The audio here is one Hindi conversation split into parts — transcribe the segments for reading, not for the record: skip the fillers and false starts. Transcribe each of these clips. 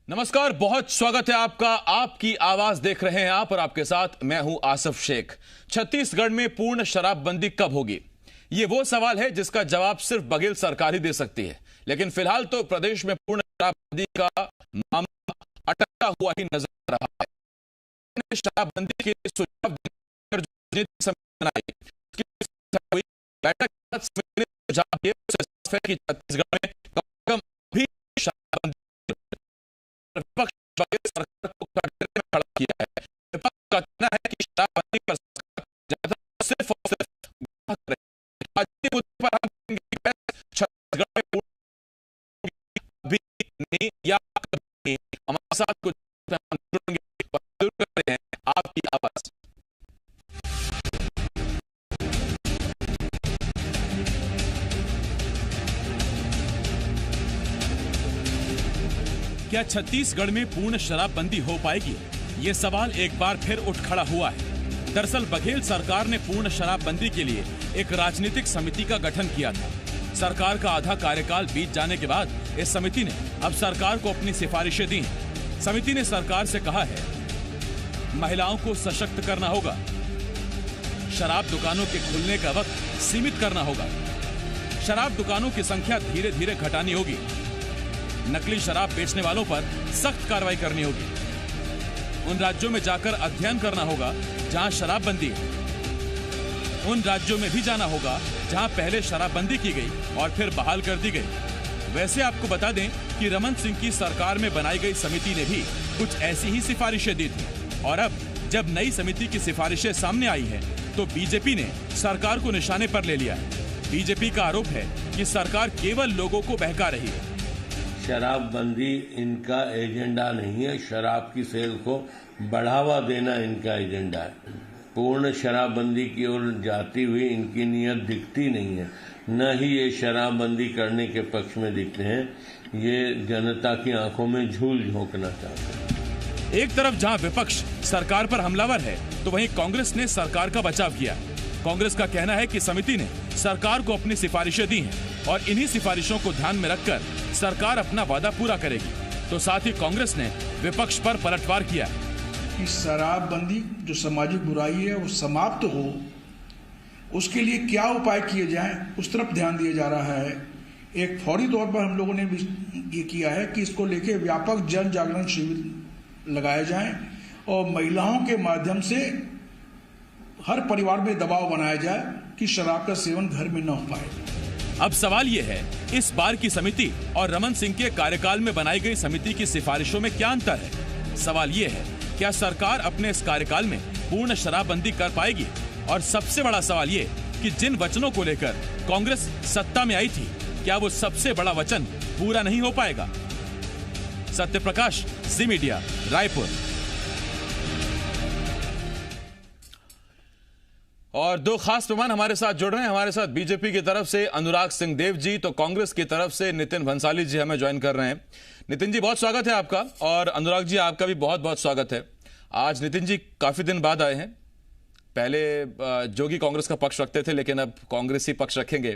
नमस्कार, बहुत स्वागत है आपका। आपकी आवाज देख रहे हैं आप और आपके साथ मैं हूं आसिफ शेख। छत्तीसगढ़ में पूर्ण शराबबंदी कब होगी? ये वो सवाल है जिसका जवाब सिर्फ बघेल सरकार ही दे सकती है। लेकिन फिलहाल तो प्रदेश में पूर्ण शराबबंदी का मामला अटका हुआ ही नजर आ रहा है। शराबबंदी के सुझाव देकर जो राजनीतिक समिति बनाई, उसकी बैठक के समिति ने सुझाव दिए कि छत्तीसगढ़ में कम भी शराबबंदी विपक्ष सरकार को कटघरे में खड़ा किया है। विपक्ष का कहना है कि शराबबंदी पर सरकार सिर्फ और सिर्फ आज के मुद्दे पर हम छत्तीसगढ़ में भी नहीं या कभी हमारे साथ कुछ जरूर कर रहे हैं आपकी आवाज। क्या छत्तीसगढ़ में पूर्ण शराबबंदी हो पाएगी? ये सवाल एक बार फिर उठ खड़ा हुआ है। दरअसल बघेल सरकार ने पूर्ण शराबबंदी के लिए एक राजनीतिक समिति का गठन किया था। सरकार का आधा कार्यकाल बीत जाने के बाद इस समिति ने अब सरकार को अपनी सिफारिशें दी हैं। समिति ने सरकार से कहा है, महिलाओं को सशक्त करना होगा, शराब दुकानों के खुलने का वक्त सीमित करना होगा, शराब दुकानों की संख्या धीरे धीरे घटानी होगी, नकली शराब बेचने वालों पर सख्त कार्रवाई करनी होगी, उन राज्यों में जाकर अध्ययन करना होगा जहां शराबबंदी है, उन राज्यों में भी जाना होगा जहां पहले शराबबंदी की गई और फिर बहाल कर दी गई। वैसे आपको बता दें कि रमन सिंह की सरकार में बनाई गई समिति ने भी कुछ ऐसी ही सिफारिशें दी थी और अब जब नई समिति की सिफारिशें सामने आई हैं तो बीजेपी ने सरकार को निशाने पर ले लिया है। बीजेपी का आरोप है कि सरकार केवल लोगों को बहका रही है। शराबबंदी इनका एजेंडा नहीं है, शराब की सेल को बढ़ावा देना इनका एजेंडा है। पूर्ण शराबबंदी की ओर जाती हुई इनकी नीयत दिखती नहीं है, न ही ये शराबबंदी करने के पक्ष में दिखते हैं। ये जनता की आंखों में झूल झोंकना चाहते हैं। एक तरफ जहां विपक्ष सरकार पर हमलावर है तो वहीं कांग्रेस ने सरकार का बचाव किया। कांग्रेस का कहना है कि समिति ने सरकार को अपनी सिफारिशें दी हैं और इन्हीं सिफारिशों को ध्यान में रखकर सरकार अपना वादा पूरा करेगी। तो साथ ही कांग्रेस ने विपक्ष पर पलटवार किया है कि शराबबंदी जो सामाजिक बुराई है वो समाप्त हो, उसके लिए क्या उपाय किए जाएं, उस तरफ ध्यान दिया जा रहा है। एक फौरी तौर पर हम लोगों ने भी ये किया है कि इसको लेके व्यापक जन जागरण शिविर लगाए जाएं और महिलाओं के माध्यम से हर परिवार में दबाव बनाया जाए कि शराब का सेवन घर में न हो पाए। अब सवाल यह है, इस बार की समिति और रमन सिंह के कार्यकाल में बनाई गई समिति की सिफारिशों में क्या अंतर है? सवाल यह है, क्या सरकार अपने इस कार्यकाल में पूर्ण शराबबंदी कर पाएगी? और सबसे बड़ा सवाल ये कि जिन वचनों को लेकर कांग्रेस सत्ता में आई थी, क्या वो सबसे बड़ा वचन पूरा नहीं हो पाएगा? सत्यप्रकाश, जी मीडिया, रायपुर। और दो खास मेहमान हमारे साथ जुड़ रहे हैं। हमारे साथ बीजेपी की तरफ से अनुराग सिंहदेव जी, तो कांग्रेस की तरफ से नितिन भंसाली जी हमें ज्वाइन कर रहे हैं। नितिन जी, बहुत स्वागत है आपका, और अनुराग जी आपका भी बहुत बहुत स्वागत है। आज नितिन जी काफी दिन बाद आए हैं। पहले जोगी कांग्रेस का पक्ष रखते थे, लेकिन अब कांग्रेसी पक्ष रखेंगे,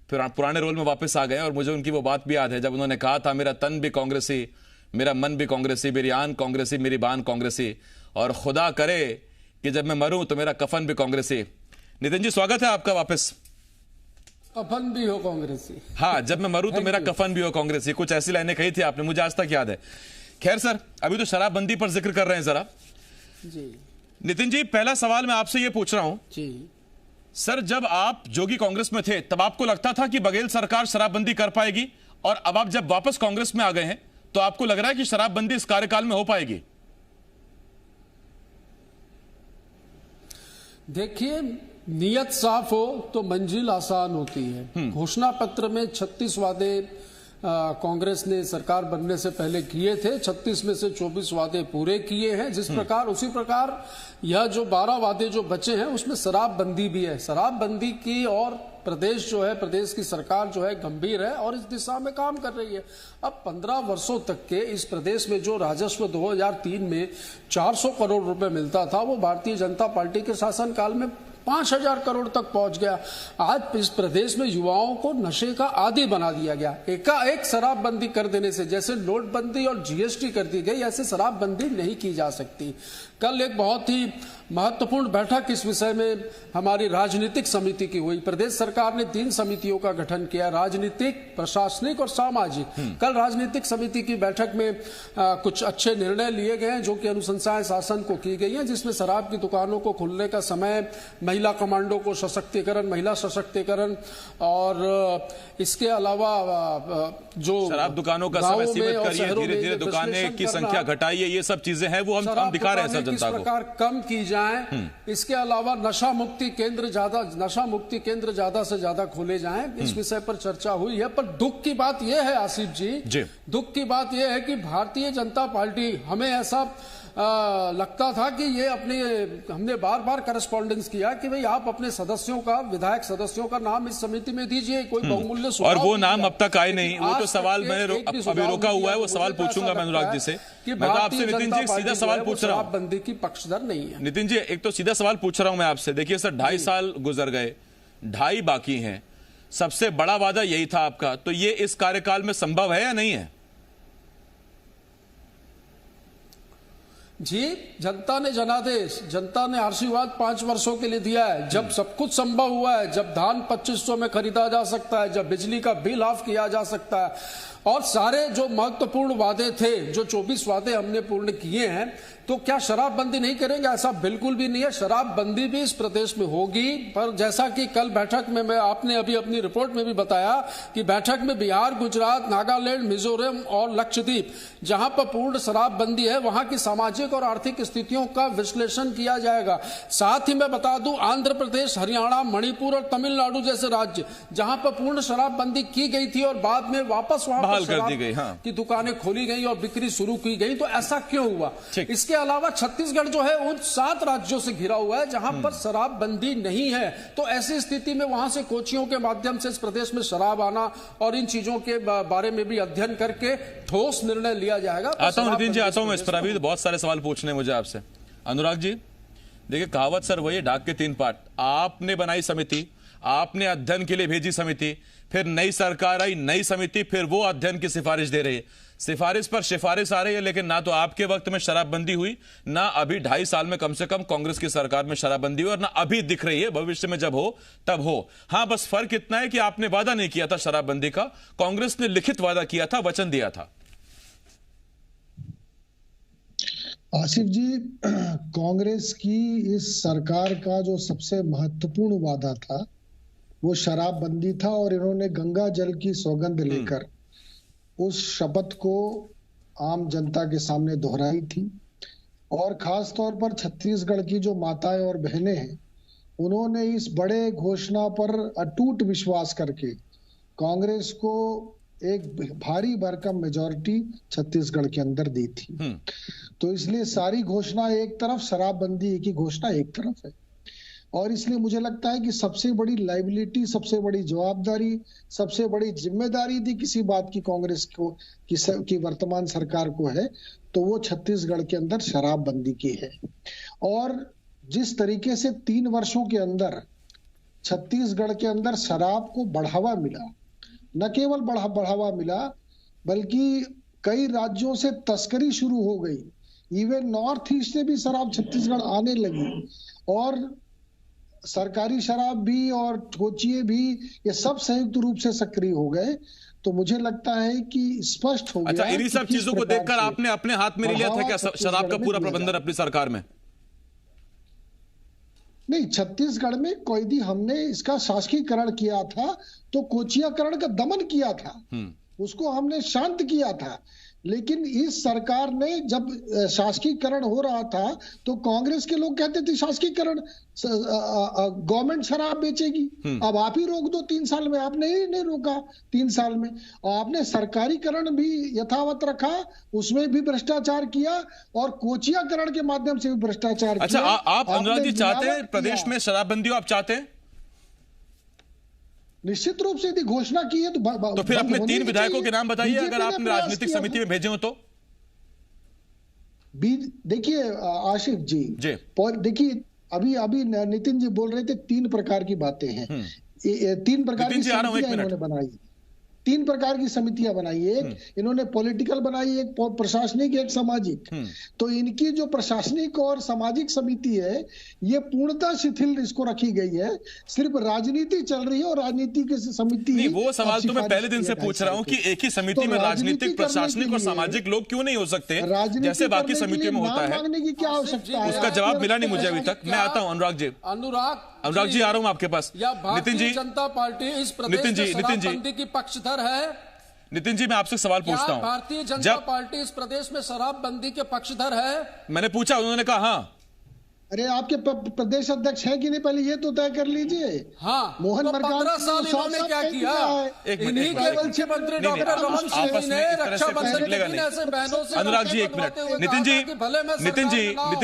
फिर पुराने रोल में वापस आ गए। और मुझे उनकी वो बात भी याद है जब उन्होंने कहा था, मेरा तन भी कांग्रेसी, मेरा मन भी कांग्रेसी, मेरी आन कांग्रेसी, मेरी बान कांग्रेसी, और खुदा करे कि जब मैं मरूं तो मेरा कफन भी कांग्रेसी। नितिन जी, स्वागत है आपका वापस। कफन भी हो कांग्रेसी। हाँ, जब मैं मरूं तो मेरा कफन भी हो कांग्रेसी, कुछ ऐसी लाइनें कही थी आपने, मुझे आज तक याद है। खैर सर, अभी तो शराबबंदी पर जिक्र कर रहे हैं जरा जी। नितिन जी, पहला सवाल मैं आपसे ये पूछ रहा हूं जी सर, जब आप जोगी कांग्रेस में थे तब आपको लगता था कि बघेल सरकार शराबबंदी कर पाएगी, और अब आप जब वापस कांग्रेस में आ गए हैं तो आपको लग रहा है कि शराबबंदी इस कार्यकाल में हो पाएगी? देखिए, नियत साफ हो तो मंजिल आसान होती है। घोषणा पत्र में 36 वादे कांग्रेस ने सरकार बनने से पहले किए थे। 36 में से 24 वादे पूरे किए हैं। जिस प्रकार उसी प्रकार यह जो 12 वादे जो बचे हैं उसमें शराबबंदी भी है। शराबबंदी की और प्रदेश जो है, प्रदेश की सरकार जो है गंभीर है और इस दिशा में काम कर रही है। अब 15 वर्षों तक के इस प्रदेश में जो राजस्व 2003 में 400 करोड़ रुपए मिलता था, वो भारतीय जनता पार्टी के शासनकाल में 5,000 करोड़ तक पहुंच गया। आज इस प्रदेश में युवाओं को नशे का आदी बना दिया गया। एकाएक शराबबंदी कर देने से, जैसे नोटबंदी और जीएसटी कर दी गई, ऐसे शराबबंदी नहीं की जा सकती। कल एक बहुत ही महत्वपूर्ण बैठक इस विषय में हमारी राजनीतिक समिति की हुई। प्रदेश सरकार ने 3 समितियों का गठन किया, राजनीतिक, प्रशासनिक और सामाजिक। कल राजनीतिक समिति की बैठक में कुछ अच्छे निर्णय लिए गए हैं जो कि अनुशंसाएं शासन को की गई हैं, जिसमें शराब की दुकानों को खुलने का समय, महिला कमांडो को सशक्तिकरण, महिला सशक्तिकरण, और इसके अलावा जो शराब दुकानों का समय सीमित करिए, धीरे धीरे दुकानें की संख्या घटाइए, ये सब चीजें हैं वो हम दिखा रहे हैं सर जनता को। किस प्रकार कम की जाए। इसके अलावा नशा मुक्ति केंद्र ज्यादा से ज्यादा खोले जाएं, इस विषय पर चर्चा हुई है। पर दुख की बात यह है आसिफ जी, दुख की बात यह है कि भारतीय जनता पार्टी, हमें ऐसा लगता था कि ये हमने बार बार करस्पॉन्डेंस किया कि भाई आप अपने सदस्यों का, विधायक सदस्यों का नाम इस समिति में दीजिए, कोई बहुमूल्य सुझाव, और वो नाम अब तक आए नहीं। वो तो सवाल मैंने अभी रोका हुआ है, वो सवाल पूछूंगा मैं अनुराग जी से। मैं तो आपसे नितिन जी सीधा सवाल पूछ रहा हूँ, शराबबंदी की पक्षधर नहीं है। नितिन जी एक तो सीधा सवाल पूछ रहा हूं मैं आपसे। देखिए सर, 2.5 साल गुजर गए, 2.5 बाकी हैं, सबसे बड़ा वादा यही था आपका, तो ये इस कार्यकाल में संभव है या नहीं है? जी, जनता ने जनादेश, जनता ने आशीर्वाद 5 वर्षों के लिए दिया है। जब सब कुछ संभव हुआ है, जब धान 2500 में खरीदा जा सकता है, जब बिजली का बिल हाफ किया जा सकता है, और सारे जो महत्वपूर्ण वादे थे, जो 24 वादे हमने पूर्ण किए हैं, तो क्या शराबबंदी नहीं करेंगे? ऐसा बिल्कुल भी नहीं है। शराबबंदी भी इस प्रदेश में होगी। पर जैसा कि कल बैठक में आपने अभी अपनी रिपोर्ट में भी बताया कि बैठक में बिहार, गुजरात, नागालैंड, मिजोरम और लक्षद्वीप, जहां पर पूर्ण शराबबंदी है, वहां की सामाजिक और आर्थिक स्थितियों का विश्लेषण किया जाएगा। साथ ही मैं बता दूं, आंध्र प्रदेश, हरियाणा, मणिपुर और तमिलनाडु जैसे राज्य जहां पर पूर्ण शराबबंदी की गई थी और बाद में वापस वहां पर शराब की दुकानें खोली गई और बिक्री शुरू की गई, तो ऐसा क्यों हुआ? इसके अलावा छत्तीसगढ़ जो है उन 7 राज्यों से घिरा हुआ है जहां पर शराबबंदी नहीं है। तो ऐसी स्थिति में वहां से कोचियों के माध्यम से इस प्रदेश में शराब आना और इन चीजों के बारे में भी अध्ययन करके ठोस निर्णय लिया जाएगा। आता हूं नितिन जी, आता हूं मैं इस पर। अभी बहुत सारे सवाल पूछने मुझे आपसे। अनुराग जी देखिए, कहावत सर वही, डाक के 3 पार्ट। आपने बनाई समिति, आपने अध्ययन के लिए भेजी समिति, फिर नई सरकार आई, नई समिति फिर वो अध्ययन की सिफारिश दे रही है, सिफारिश पर सिफारिश आ रही है, लेकिन ना तो आपके वक्त में शराबबंदी हुई, ना अभी 2.5 साल में कम से कम कांग्रेस की सरकार में शराबबंदी हुई, और ना अभी दिख रही है। भविष्य में जब हो तब हो। हां, बस फर्क इतना है कि आपने वादा नहीं किया था शराबबंदी का, कांग्रेस ने लिखित वादा किया था, वचन दिया था। आसिफ जी, कांग्रेस की इस सरकार का जो सबसे महत्वपूर्ण वादा था वो शराबबंदी था, और इन्होंने गंगा जल की सौगंध लेकर उस शपथ को आम जनता के सामने दोहराई थी। और खास तौर पर छत्तीसगढ़ की जो माताएं और बहनें हैं, उन्होंने इस बड़े घोषणा पर अटूट विश्वास करके कांग्रेस को एक भारी भरकम मेजॉरिटी छत्तीसगढ़ के अंदर दी थी। तो इसलिए सारी घोषणा एक तरफ, शराबबंदी की घोषणा एक तरफ है। और इसलिए मुझे लगता है कि सबसे बड़ी लाइबिलिटी, सबसे बड़ी जवाबदारी, सबसे बड़ी जिम्मेदारी थी किसी बात की कांग्रेस को की वर्तमान सरकार को है, तो वो छत्तीसगढ़ के अंदर शराबबंदी की है। और जिस तरीके से 3 वर्षों के अंदर छत्तीसगढ़ के अंदर शराब को बढ़ावा मिला, न केवल बढ़ावा मिला बल्कि कई राज्यों से तस्करी शुरू हो गई, इवन नॉर्थ ईस्ट से भी शराब छत्तीसगढ़ आने लगी, और सरकारी शराब भी और कोचिए भी, ये सब संयुक्त रूप से सक्रिय हो गए। तो मुझे लगता है कि स्पष्ट हो गया। अच्छा, इन्हीं सब चीजों को देखकर आपने अपने हाथ में लिया था क्या शराब का पूरा प्रबंधन अपनी सरकार में? नहीं, छत्तीसगढ़ में कैदी हमने इसका शासकीकरण किया था, तो कोचियाकरण का दमन किया था, उसको हमने शांत किया था। लेकिन इस सरकार ने जब शासकीकरण हो रहा था तो कांग्रेस के लोग कहते थे शासकीकरण, गवर्नमेंट शराब बेचेगी, अब आप ही रोक दो 3 साल में। आपने ही नहीं रोका 3 साल में, और आपने सरकारीकरण भी यथावत रखा, उसमें भी भ्रष्टाचार किया, और कोचियाकरण के माध्यम से भी भ्रष्टाचार किया। अच्छा, आप अनुराग जी चाहते हैं प्रदेश में शराबबंदी हो? आप चाहते हैं? निश्चित रूप से यदि घोषणा की है तो फिर अपने 3 विधायकों के नाम बताइए, अगर आपने राजनीतिक समिति में भेजे हो तो। देखिए आशिफ जी, देखिए अभी अभी नितिन जी बोल रहे थे 3 प्रकार की बातें हैं। 3 प्रकार की समितियां इन्होंने बनाई, 3 प्रकार की समितियां बनाई। एक इन्होंने पॉलिटिकल बनाई, एक प्रशासनिक, एक सामाजिक। तो इनकी जो प्रशासनिक और सामाजिक समिति है ये पूर्णतः शिथिल इसको रखी गई है, सिर्फ राजनीति चल रही है और राजनीति की समिति। नहीं, वो सवाल तो मैं पहले दिन से पूछ रहा हूं कि एक ही समिति में राजनीतिक, प्रशासनिक और सामाजिक लोग क्यों नहीं हो सकते जैसे बाकी समितियों में होता है? मांगने की क्या आवश्यकता है? उसका जवाब मिला नहीं मुझे अभी तक। मैं आता हूं अनुराग जी, अनुराग जी आ रहा हूं आपके पास। नितिन जी, जनता पार्टी इस प्रदेश में शराबबंदी की पक्षधर है। नितिन जी, मैं आपसे सवाल पूछता हूं, भारतीय जनता पार्टी इस प्रदेश में शराबबंदी के पक्षधर है? मैंने पूछा, उन्होंने कहा हाँ। अरे आपके प्रदेश अध्यक्ष है कि नहीं, पहले ये तो तय कर लीजिए। हाँ, मोहन तो मरकाम 15 साल इन्होंने क्या किया? इन्हीं के मुख्यमंत्री डॉक्टर रमन सिंह ने रक्षाबंधन के दिन ऐसे बहनों से अनुराग जी 1 मिनट, नितिन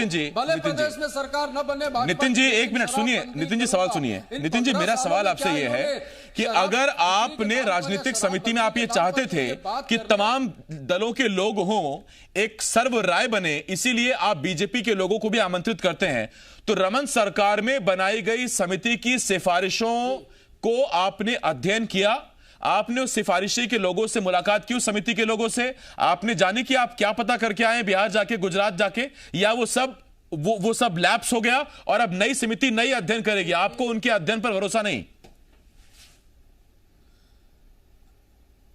जी, भले प्रदेश में सरकार न बने। नितिन जी 1 मिनट सुनिए, नितिन जी सवाल सुनिए। नितिन जी, मेरा सवाल आपसे ये है कि अगर आपने राजनीतिक समिति में आप ये चाहते थे कि तमाम दलों के लोग हों, एक सर्व राय बने, इसीलिए आप बीजेपी के लोगों को भी आमंत्रित करते हैं, तो रमन सरकार में बनाई गई समिति की सिफारिशों को आपने अध्ययन किया? आपने उस सिफारिशी के लोगों से मुलाकात की, उस समिति के लोगों से? आपने जाने कि आप क्या पता करके आए बिहार जाके, गुजरात जाके, या वो सब लैप्स हो गया और अब नई समिति नई अध्ययन करेगी? आपको उनके अध्ययन पर भरोसा नहीं?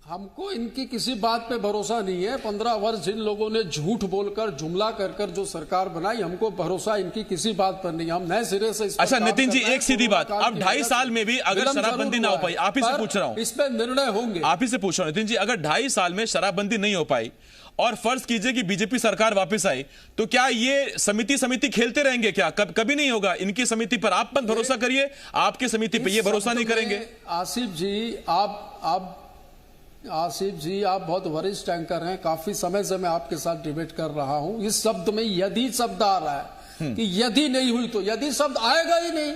हमको इनकी किसी बात पे भरोसा नहीं है। 15 वर्ष जिन लोगों ने झूठ बोलकर, जुमला कर जो सरकार बनाई, हमको भरोसा इनकी किसी बात पर नहीं। हम नए सिरे से अच्छा नितिन जी, एक सीधी बात, अब 2.5 साल में भी अगर शराबबंदी ना हो पाई, आप ही से पूछ रहा हूं, इस पे निर्णय होंगे, आप ही से पूछ रहा हूं नितिन जी, अगर 2.5 साल में शराबबंदी नहीं हो पाई और फर्ज कीजिए कि बीजेपी सरकार वापस आई, तो क्या ये समिति खेलते रहेंगे क्या? कभी नहीं होगा। इनकी समिति पर आप मत भरोसा करिए, आपकी समिति पर ये भरोसा नहीं करेंगे। आसिफ जी, आप बहुत वरिष्ठ एंकर हैं, काफी समय से मैं आपके साथ डिबेट कर रहा हूं। इस शब्द में यदि शब्द आ रहा है कि यदि नहीं हुई तो यदि शब्द आएगा ही नहीं।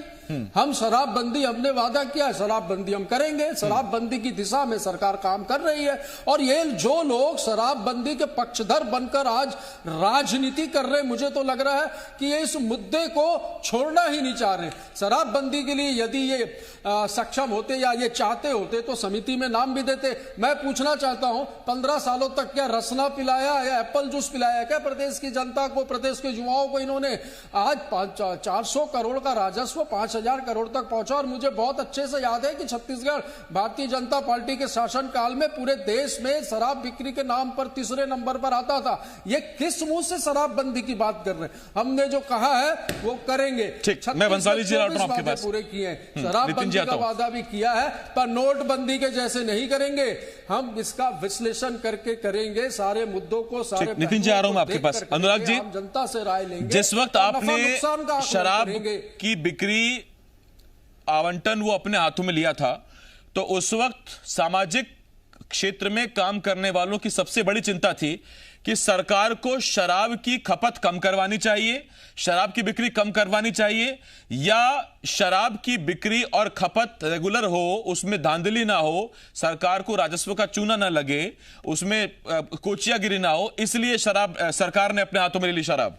हम शराबबंदी, हमने वादा किया है, शराबबंदी हम करेंगे। शराबबंदी की दिशा में सरकार काम कर रही है। और ये जो लोग शराबबंदी के पक्षधर बनकर आज राजनीति कर रहे हैं, मुझे तो लग रहा है कि ये इस मुद्दे को छोड़ना ही नहीं चाह रहे। शराबबंदी के लिए यदि ये सक्षम होते या ये चाहते होते तो समिति में नाम भी देते। मैं पूछना चाहता हूं, 15 सालों तक क्या रसना पिलाया या एप्पल जूस पिलाया क्या प्रदेश की जनता को, प्रदेश के युवाओं को? इन्होंने आज 400 करोड़ का राजस्व 5,000 करोड़ तक पहुंचा। और मुझे बहुत अच्छे से याद है कि छत्तीसगढ़ भारतीय जनता पार्टी के शासनकाल में पूरे देश में शराब बिक्री के नाम पर 3रे नंबर पर आता था। ये किस मुंह से शराबबंदी की बात कर रहे हैं? हमने जो कहा है वो करेंगे। मैं बंसाली जी आपके पास पूरे किए हैं, शराबबंदी का वादा भी किया है, पर नोटबंदी के जैसे नहीं करेंगे। हम इसका विश्लेषण करके करेंगे सारे मुद्दों को, सारे। नितिन जी आ रहा हूं आपके पास। अनुराग जी, जनता से राय लेंगे। जिस वक्त आपने शराब की बिक्री आवंटन वो अपने हाथों में लिया था, तो उस वक्त सामाजिक क्षेत्र में काम करने वालों की सबसे बड़ी चिंता थी कि सरकार को शराब की खपत कम करवानी चाहिए, शराब की बिक्री कम करवानी चाहिए, या शराब की बिक्री और खपत रेगुलर हो, उसमें धांधली ना हो, सरकार को राजस्व का चूना ना लगे, उसमें कोचियागिरी ना हो, इसलिए सरकार ने अपने हाथों में ले ली शराब।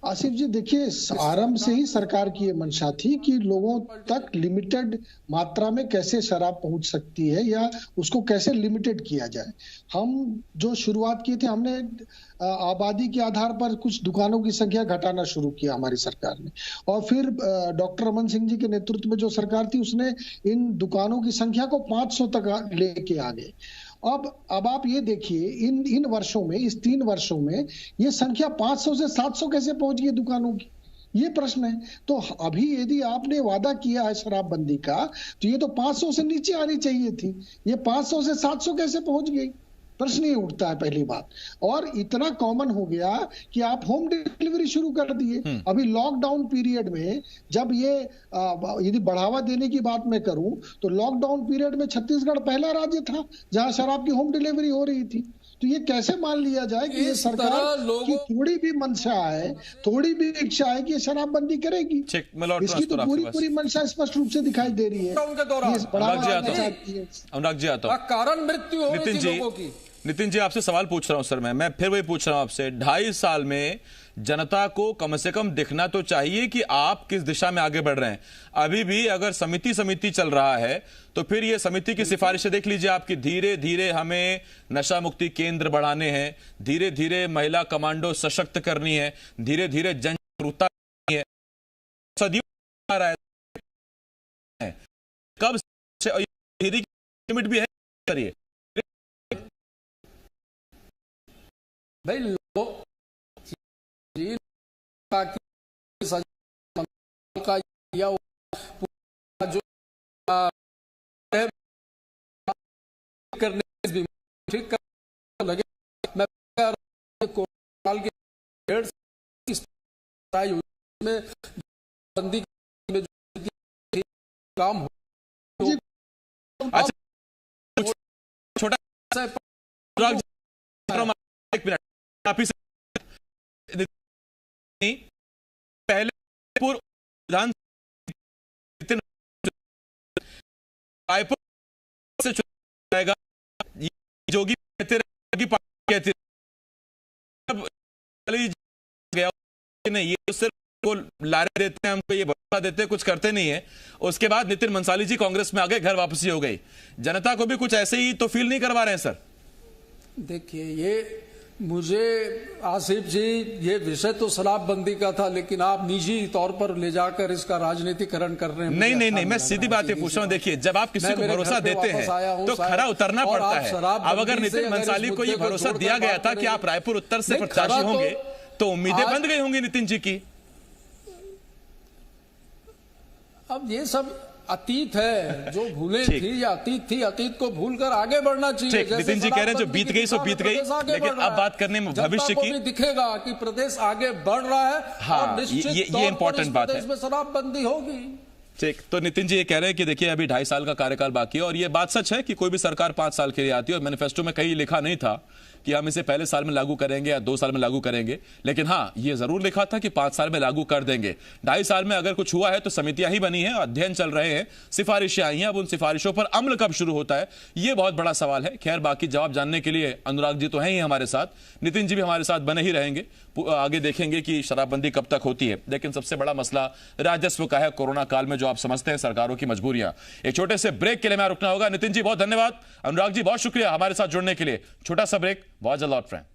आसिफ जी देखिए, आरंभ से ही सरकार की ये मंशा थी कि लोगों तक लिमिटेड मात्रा में कैसे शराब पहुंच सकती है या उसको कैसे लिमिटेड किया जाए। हम जो शुरुआत की थी, हमने आबादी के आधार पर कुछ दुकानों की संख्या घटाना शुरू किया हमारी सरकार ने, और फिर डॉक्टर रमन सिंह जी के नेतृत्व में जो सरकार थी उसने इन दुकानों की संख्या को 500 तक लेके आ गए। अब आप ये देखिए, इन वर्षों में, इस 3 वर्षों में ये संख्या 500 से 700 कैसे पहुंच गई दुकानों की, ये प्रश्न है। तो अभी यदि आपने वादा किया है शराबबंदी का, तो ये तो 500 से नीचे आनी चाहिए थी, ये 500 से 700 कैसे पहुंच गई? प्रश्न ये उठता है पहली बात। और इतना कॉमन हो गया कि आप होम डिलीवरी शुरू कर दिए। अभी लॉकडाउन पीरियड में जब ये यदि बढ़ावा देने की बात मैं करूं, तो लॉकडाउन पीरियड में छत्तीसगढ़ पहला राज्य था जहां शराब की होम डिलीवरी हो रही थी। तो ये कैसे मान लिया जाए कि ये सरकार की थोड़ी भी मंशा है, थोड़ी भी इच्छा है कि ये शराबबंदी करेगी? इसकी तो पूरी मंशा स्पष्ट रूप से दिखाई दे रही है। उनके दौरान अनुराग जी आता हूं, कारण मृत्यु हो रही थी लोगों की। नितिन जी आपसे सवाल पूछ रहा हूं सर, मैं फिर वही पूछ रहा हूं आपसे, 2.5 साल में जनता को कम से कम दिखना तो चाहिए कि आप किस दिशा में आगे बढ़ रहे हैं। अभी भी अगर समिति चल रहा है तो फिर ये समिति की सिफारिशें देख लीजिए आपकी, धीरे धीरे हमें नशा मुक्ति केंद्र बढ़ाने हैं, धीरे धीरे महिला कमांडो सशक्त करनी है, धीरे धीरे जन जागरूकता करनी है, सदियों आ रहा है, कब से लिमिट भी है करिए भाई लोग का या जो करने ठीक कर लगे, मैं कोल के 1.5 में बंदी में जो काम हो, अच्छा छोटा एक मिनट आप इसे पहले पूर्व विधान रायपुर से चुना जाएगा, जोगी कहते रहे, कहते गया नहीं, ये सिर्फ को लारे देते हैं, हमको ये भरोसा देते हैं, कुछ करते नहीं है। उसके बाद नितिन मंसाली जी कांग्रेस में आ गए, घर वापसी हो गई, जनता को भी कुछ ऐसे ही तो फील नहीं करवा रहे हैं सर। देखिए ये मुझे आसिफ जी, ये विषय तो शराबबंदी का था, लेकिन आप निजी तौर पर ले जाकर इसका राजनीतिकरण कर रहे हैं। नहीं, मैं सीधी बात पूछ रहा हूँ। देखिए जब आप किसी को भरोसा देते हैं तो खरा उतरना पड़ता है। अब अगर नितिन मंसाली को ये भरोसा दिया गया था कि आप रायपुर उत्तर से प्रत्याशी होंगे तो उम्मीदें बंद गई होंगी नितिन जी की। अब ये सब अतीत है, जो भूले थी या अतीत थी, अतीत को भूलकर आगे बढ़ना चाहिए। नितिन जी कह रहे हैं जो बीत गई सो बीत गई, लेकिन अब बात करने में भविष्य की दिखेगा कि प्रदेश आगे बढ़ रहा है। हाँ, और निश्चित ये इंपॉर्टेंट बात है, इसमें शराबबंदी होगी। ठीक, तो नितिन जी ये कह रहे हैं कि देखिए अभी 2.5 साल का कार्यकाल बाकी है, और ये बात सच है कि कोई भी सरकार 5 साल के लिए आती है, और मैनिफेस्टो में कहीं लिखा नहीं था कि हम इसे पहले साल में लागू करेंगे या 2 साल में लागू करेंगे, लेकिन हाँ ये जरूर लिखा था कि 5 साल में लागू कर देंगे। 2.5 साल में अगर कुछ हुआ है तो समितियां ही बनी हैं, अध्ययन चल रहे हैं, सिफारिशें आई हैं, अब उन सिफारिशों पर अमल कब शुरू होता है ये बहुत बड़ा सवाल है। खैर बाकी जवाब जानने के लिए अनुराग जी तो हैं ही हमारे साथ, नितिन जी भी हमारे साथ बने ही रहेंगे, आगे देखेंगे कि शराबबंदी कब तक होती है। लेकिन सबसे बड़ा मसला राजस्व का है, कोरोना काल में जो आप समझते हैं सरकारों की मजबूरियां। एक छोटे से ब्रेक के लिए मैं रुकना होगा। नितिन जी बहुत धन्यवाद, अनुराग जी बहुत शुक्रिया हमारे साथ जुड़ने के लिए। छोटा सा ब्रेक, बहुत जल्द लौट रहे हैं।